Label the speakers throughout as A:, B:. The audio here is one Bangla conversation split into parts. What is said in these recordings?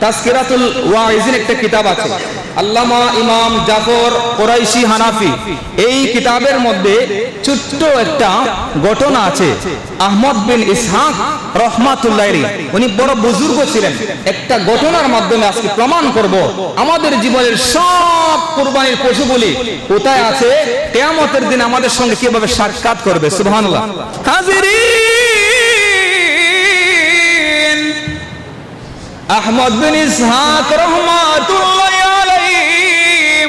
A: তাজকিরাতুল ওয়াইজিন একটা কিতাব আছে, আল্লামা ইমাম জাফর কুরাইশি হানাফি। এই কিতাবের মধ্যে ছোট্ট একটা ঘটনা আছে। আহমদ বিন ইসহাক রহমাতুল্লাহ আলাইহি, উনি বড় বুজুর্গ ছিলেন। একটা ঘটনার মাধ্যমে আজকে প্রমাণ করব আমাদের জীবনের সব কুরবানির পশুগুলি কোথায় আছে, কিয়ামতের দিন আমাদের সঙ্গে কিভাবে সাক্ষাৎ করবে। সুবহানাল্লাহ। হাজিরিন, আহমদ বিন ইসহাক রহমাতুল্লাহ আলাইহি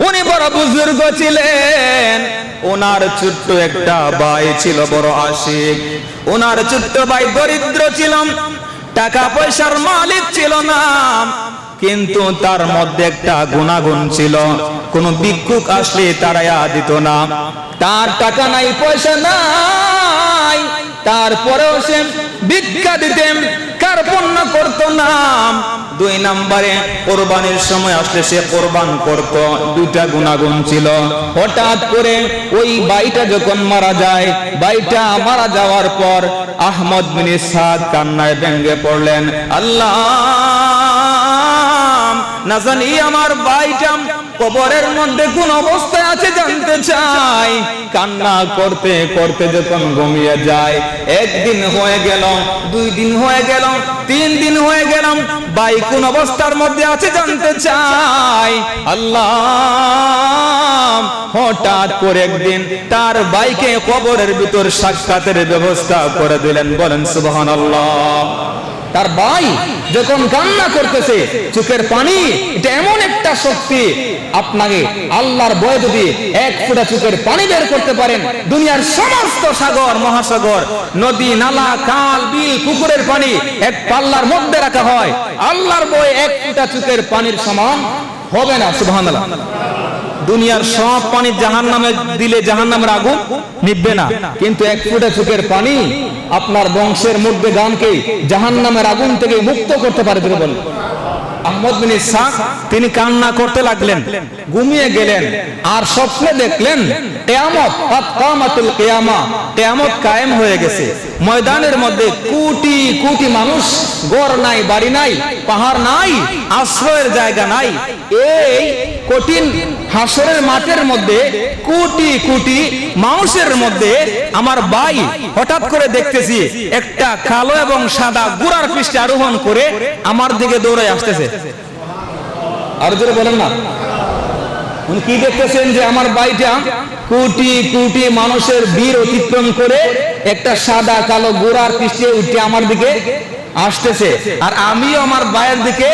A: উনি বড় বুজুর্গ ছিলেন। ওনার ছোট্ট একটা ভাই ছিল বড় আশিক। ওনার ছোট্ট ভাই দরিদ্র ছিল, টাকা পয়সার মালিক ছিল না, কিন্তু তার মধ্যে একটা গুণাগুণ ছিল, কোন ভিক্ষুক আসলে তাড়াইয়া দিত না। তার টাকা নাই, পয়সা নাই, তারপরেও সে ভিক্ষা দিতেন, কার্পণ্য করতো না। 2 নম্বরে কোরবানির সময় আসলে সে কোরবান করত। 2টা গুণাগুণ ছিল। হঠাৎ করে ওই ভাইটা যখন মারা যায়, ভাইটা মারা যাওয়ার পর আহমদ বিন ইসহাক কান্নায় ভেঙে পড়লেন। আল্লাহ, না জানি আমার ভাইটা কবরের মধ্যে কোন অবস্থায় আছে জানতে চাই। কান্না করতে করতে যখন ঘুমিয়ে যায়, 1 দিন হয়ে গেল, 2 দিন হয়ে গেল, 3 দিন হয়ে গেল, ভাই কোন অবস্থার মধ্যে আছে জানতে চাই। আল্লাহ, হঠাৎ করে একদিন তার ভাইকে কবরের ভিতর সাক্ষাতের ব্যবস্থা করে দিলেন। বলেন সুবহানাল্লাহ। তার ভাই যখন কান্না করতেছে, চোখের পানি, এটা এমন একটা শক্তি, আপনাকে আল্লাহর ভয় যদি 1 ফোঁটা চোখের পানি বের করতে পারেন, দুনিয়ার সমস্ত সাগর মহাসাগর, নদী নালা, খাল বিল, পুকুরের পানি এক পাল্লার মধ্যে রাখা হয়, আল্লাহর ভয় 1 ফোঁটা চোখের পানির সমান হবে না। সুবহানাল্লাহ। দুনিয়ার সব পানি জাহান্নামে দিলে জাহান্নামের আগুন নিভবে না, কিন্তু 1 ফোঁটা চোখের পানি আপনার বংশের মধ্যে গানকে জাহান্নামের আগুন থেকে মুক্ত করতে পারে। বলেন। আহমদ বিন ইসহাক তিনি কান্না করতে লাগলেন, ঘুমিয়ে গেলেন, আর স্বপ্নে দেখলেন কিয়ামত, কামাতুল কিয়ামা, কিয়ামত কায়েম হয়ে গেছে। ময়দানের মধ্যে কোটি কোটি মানুষ, ঘর নাই, বাড়ি নাই, পাহাড় নাই, আশ্রয়ের জায়গা নাই। এই কঠিন হাসরের মাঠের মধ্যে কোটি কোটি মানুষের মধ্যে আমার ভাই হঠাৎ করে দেখতেছি একটা কালো এবং সাদা ঘোড়ার পৃষ্ঠে আরোহণ করে আমার দিকে দৌড়ে আসতেছে। আর জোরে বলেন না। উনি কি দেখতেছেন যে আমার ভাইটা কোটি কোটি মানুষের ভিড় অতিক্রম করে একটা সাদা কালো ঘোড়ার পৃষ্ঠে উঠে আমার দিকে আসতেছে, আর আমিও আমার ভাইয়ের দিকে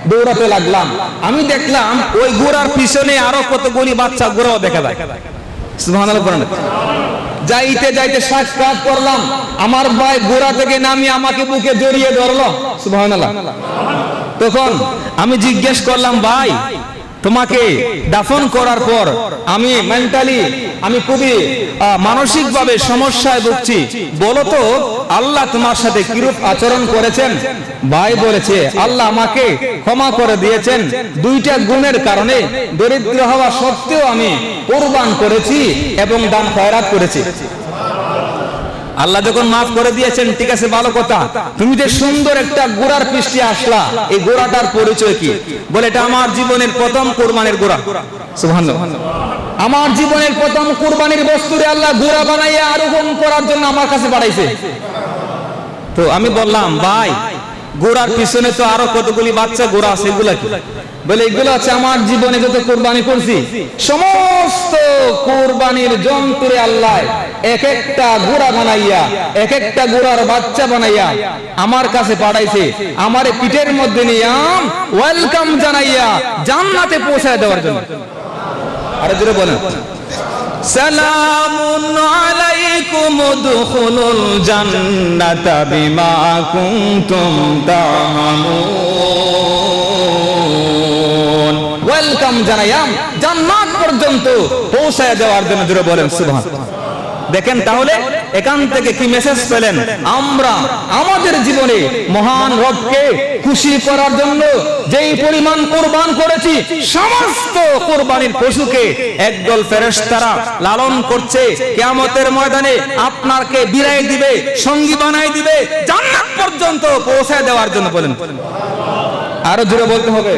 A: দৌড়াতে লাগলাম। আমি দেখলাম ওই ঘোড়ার পিছনে আরো কতগুলি বাচ্চা ঘোড়াও দেখা যায়। সুবহানাল্লাহ। যাইতে যাইতে সাক্ষাৎ করলাম, আমার ভাই ঘোড়া থেকে নামিয়ে আমাকে বুকে জড়িয়ে ধরলো। সুবহানাল্লাহ। তখন আমি জিজ্ঞেস করলাম, ভাই তোমাকে দাফন করার পর আমি মেন্টালি, আমি খুবই মানসিকভাবে সমস্যায় ভুগছি, বলো তো আল্লাহ তোমার সাথে কিরূপ আচরণ করেছেন? ভাই বলেছে, আল্লাহ আমাকে ক্ষমা করে দিয়েছেন 2টা গুণের কারণে। দরিদ্র হওয়া সত্ত্বেও আমি কুরবান করেছি এবং দান খয়রাত করেছি। আল্লাহ যখন মাফ করে দিয়েছেন, ঠিক আছে, ভালো কথা। তুমি যে সুন্দর একটা ঘোড়ার পৃষ্ঠে আসলা, এই ঘোড়াটার পরিচয় কি? বলে, এটা আমার জীবনের প্রথম কুরবানির ঘোড়া। সুবহানাল্লাহ। আমার জীবনের প্রথম কুরবানির বস্তুরে আল্লাহ ঘোড়া বানাইয়া আরোহণ করার জন্য আমার কাছে পাঠাইছে। তো আমি বললাম, ভাই ঘোড়ার পিছনে তো আরো কতগুলি বাচ্চা ঘোড়া আছে, এগুলা কি? বলে, এগুলো আছে আমার জীবনে যত কুরবানি করছি সমস্ত কুরবানির যন্ত্রে আল্লাহ এক একটা ঘোড়া বানাইয়া, এক একটা ঘোড়ার বাচ্চা বানাইয়া আমার কাছে পাঠাইছে, আমারে পিঠের মধ্যে নিয়ে ওয়েলকাম জানাইয়া জান্নাতে পৌঁছায় দেওয়ার জন্য। আরে জোরে বলেন, সালামুন আলাইকুম উদখুলুল জান্নাতা বিমা কুনতুম তা'মালুন। ওয়েলকাম জানাইয়াম জান্নাত পর্যন্ত পৌঁছায় দেওয়ার জন্য। জোরে বলেন সুবহানাল্লাহ। দেখেন তাহলে এখান থেকে কি মেসেজ পেলেন? আমরা আমাদের জীবনে মহান রবকে খুশি করার জন্য যেই পরিমাণ কুরবান করেছি, সমস্ত কুরবানির পশুকে একদল ফেরেশতারা লালন করছে, কিয়ামতের ময়দানে আপনাকে বিরাই দিবে, সঙ্গী বানাই দিবে, জান্নাত পর্যন্ত পৌঁছায় দেওয়ার জন্য। বলেন, আরো জোরে বলতে হবে।